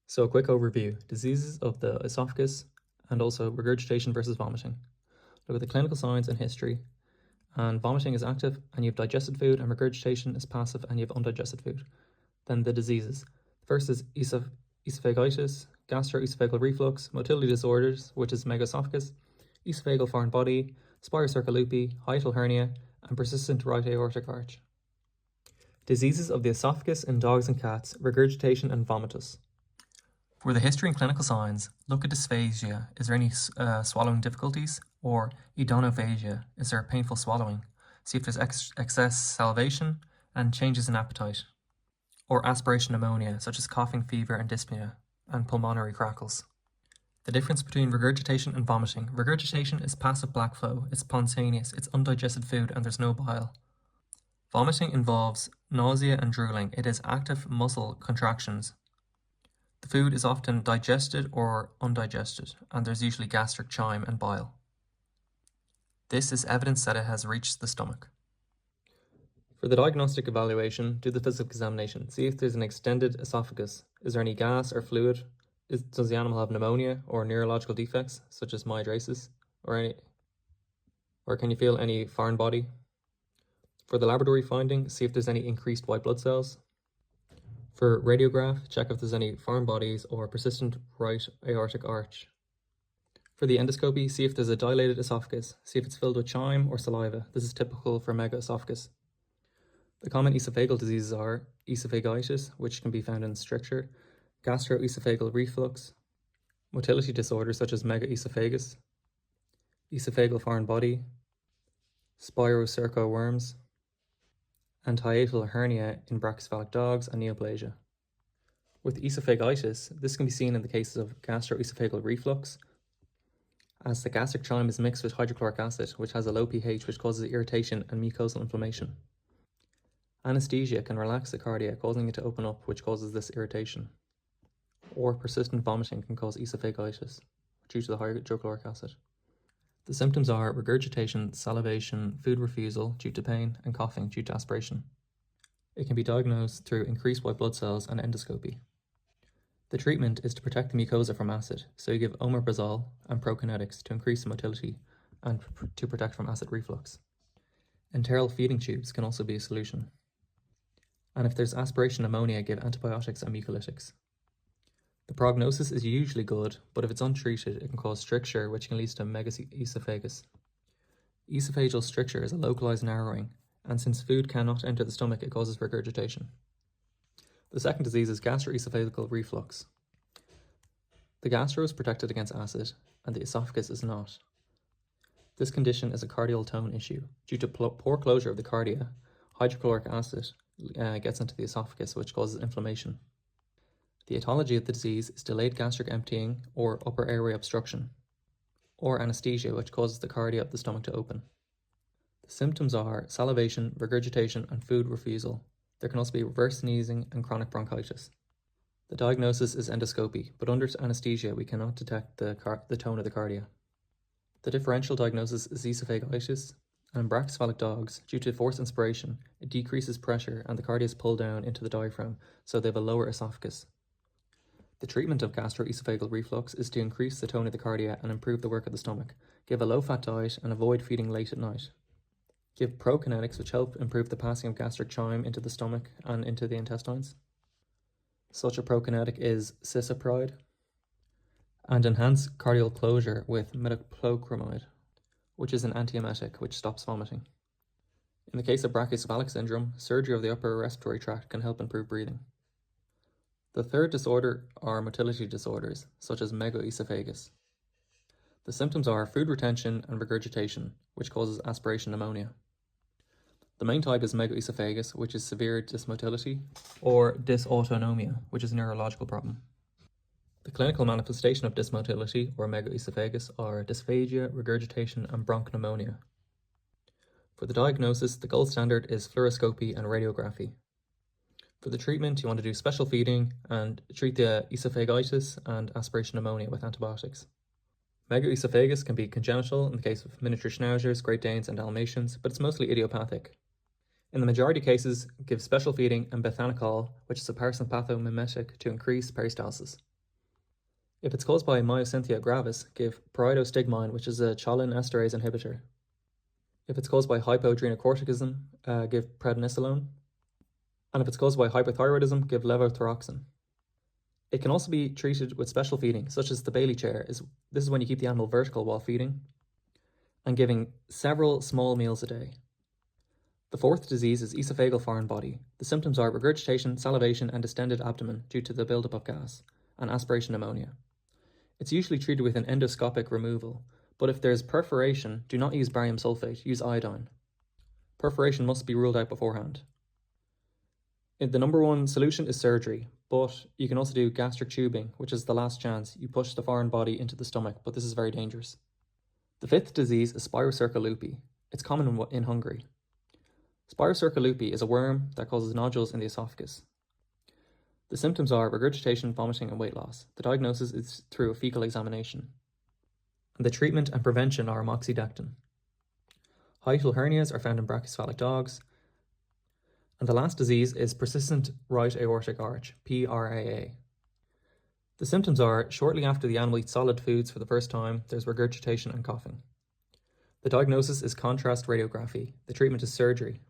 So a quick overview, diseases of the esophagus and also regurgitation versus vomiting. Look at the clinical signs and history. And vomiting is active and you have digested food, and regurgitation is passive and you have undigested food. Then the diseases. First is esophagitis, gastroesophageal reflux, motility disorders, which is megaesophagus, esophageal foreign body, spirocercal loopy, hiatal hernia, and persistent right aortic arch. Diseases of the esophagus in dogs and cats, regurgitation and vomitus. For the history and clinical signs, look at dysphagia. Is there any swallowing difficulties? Or edonophagia. Is there painful swallowing? See if there's excess salivation and changes in appetite. Or aspiration pneumonia, such as coughing, fever, and dyspnea, and pulmonary crackles. The difference between regurgitation and vomiting. Regurgitation is passive black flow. It's spontaneous. It's undigested food and there's no bile. Vomiting involves nausea and drooling. It is active muscle contractions. The food is often digested or undigested, and there's usually gastric chyme and bile. This is evidence that it has reached the stomach. For the diagnostic evaluation, do the physical examination. See if there's an extended esophagus. Is there any gas or fluid? Does the animal have pneumonia or neurological defects, such as myodrasis? Or can you feel any foreign body? For the laboratory finding, see if there's any increased white blood cells. For radiograph, check if there's any foreign bodies or persistent right aortic arch. For the endoscopy, see if there's a dilated esophagus. See if it's filled with chyme or saliva. This is typical for megaesophagus. The common esophageal diseases are esophagitis, which can be found in stricture, gastroesophageal reflux, motility disorders such as megaesophagus, esophageal foreign body, spirocercal worms, and hiatal hernia in brachycephalic dogs and neoplasia. With esophagitis, this can be seen in the cases of gastroesophageal reflux, as the gastric chyme is mixed with hydrochloric acid, which has a low pH, which causes irritation and mucosal inflammation. Anesthesia can relax the cardia, causing it to open up, which causes this irritation. Or persistent vomiting can cause esophagitis due to the hydrochloric acid. The symptoms are regurgitation, salivation, food refusal due to pain, and coughing due to aspiration. It can be diagnosed through increased white blood cells and endoscopy. The treatment is to protect the mucosa from acid, so you give omeprazole and prokinetics to increase the motility and to protect from acid reflux. Enteral feeding tubes can also be a solution. And if there's aspiration pneumonia, give antibiotics and mucolytics. The prognosis is usually good, but if it's untreated, it can cause stricture, which can lead to megaesophagus. Esophageal stricture is a localized narrowing, and since food cannot enter the stomach, it causes regurgitation. The second disease is gastroesophageal reflux. The gastro is protected against acid, and the esophagus is not. This condition is a cardial tone issue. Due to poor closure of the cardia, hydrochloric acid gets into the esophagus, which causes inflammation. The etiology of the disease is delayed gastric emptying or upper airway obstruction, or anesthesia, which causes the cardia of the stomach to open. The symptoms are salivation, regurgitation, and food refusal. There can also be reverse sneezing and chronic bronchitis. The diagnosis is endoscopy, but under anesthesia we cannot detect the tone of the cardia. The differential diagnosis is esophagitis, and in brachycephalic dogs, due to forced inspiration, it decreases pressure and the cardia is pulled down into the diaphragm, so they have a lower esophagus. The treatment of gastroesophageal reflux is to increase the tone of the cardia and improve the work of the stomach. Give a low-fat diet and avoid feeding late at night. Give prokinetics, which help improve the passing of gastric chyme into the stomach and into the intestines. Such a prokinetic is cisapride. And enhance cardial closure with metoclopramide, which is an antiemetic which stops vomiting. In the case of brachycephalic syndrome, surgery of the upper respiratory tract can help improve breathing. The third disorder are motility disorders, such as megaesophagus. The symptoms are food retention and regurgitation, which causes aspiration pneumonia. The main type is megaesophagus, which is severe dysmotility, or dysautonomia, which is a neurological problem. The clinical manifestation of dysmotility, or megaesophagus, are dysphagia, regurgitation, and bronchopneumonia. For the diagnosis, the gold standard is fluoroscopy and radiography. For the treatment, you want to do special feeding and treat the esophagitis and aspiration pneumonia with antibiotics. Megaesophagus can be congenital in the case of miniature Schnauzers, Great Danes, and Dalmatians, but it's mostly idiopathic. In the majority of cases, give special feeding and bethanechol, which is a parasympathomimetic, to increase peristalsis. If it's caused by myosynthia gravis, give pyridostigmine, which is a choline esterase inhibitor. If it's caused by hypoadrenocorticism, give prednisolone. And if it's caused by hypothyroidism, give levothyroxine. It can also be treated with special feeding, such as the Bailey chair. This is when you keep the animal vertical while feeding, and giving several small meals a day. The fourth disease is esophageal foreign body. The symptoms are regurgitation, salivation, and distended abdomen due to the buildup of gas, and aspiration pneumonia. It's usually treated with an endoscopic removal, but if there's perforation, do not use barium sulfate, use iodine. Perforation must be ruled out beforehand. The number one solution is surgery, but you can also do gastric tubing, which is the last chance. You push the foreign body into the stomach, but this is very dangerous. The fifth disease is Spirocerca lupi. It's common in Hungary. Spirocerca lupi is a worm that causes nodules in the esophagus. The symptoms are regurgitation, vomiting, and weight loss. The diagnosis is through a fecal examination. And the treatment and prevention are amoxicillin. Hiatal hernias are found in brachycephalic dogs. And the last disease is persistent right aortic arch, PRAA. The symptoms are shortly after the animal eats solid foods for the first time, there's regurgitation and coughing. The diagnosis is contrast radiography. The treatment is surgery.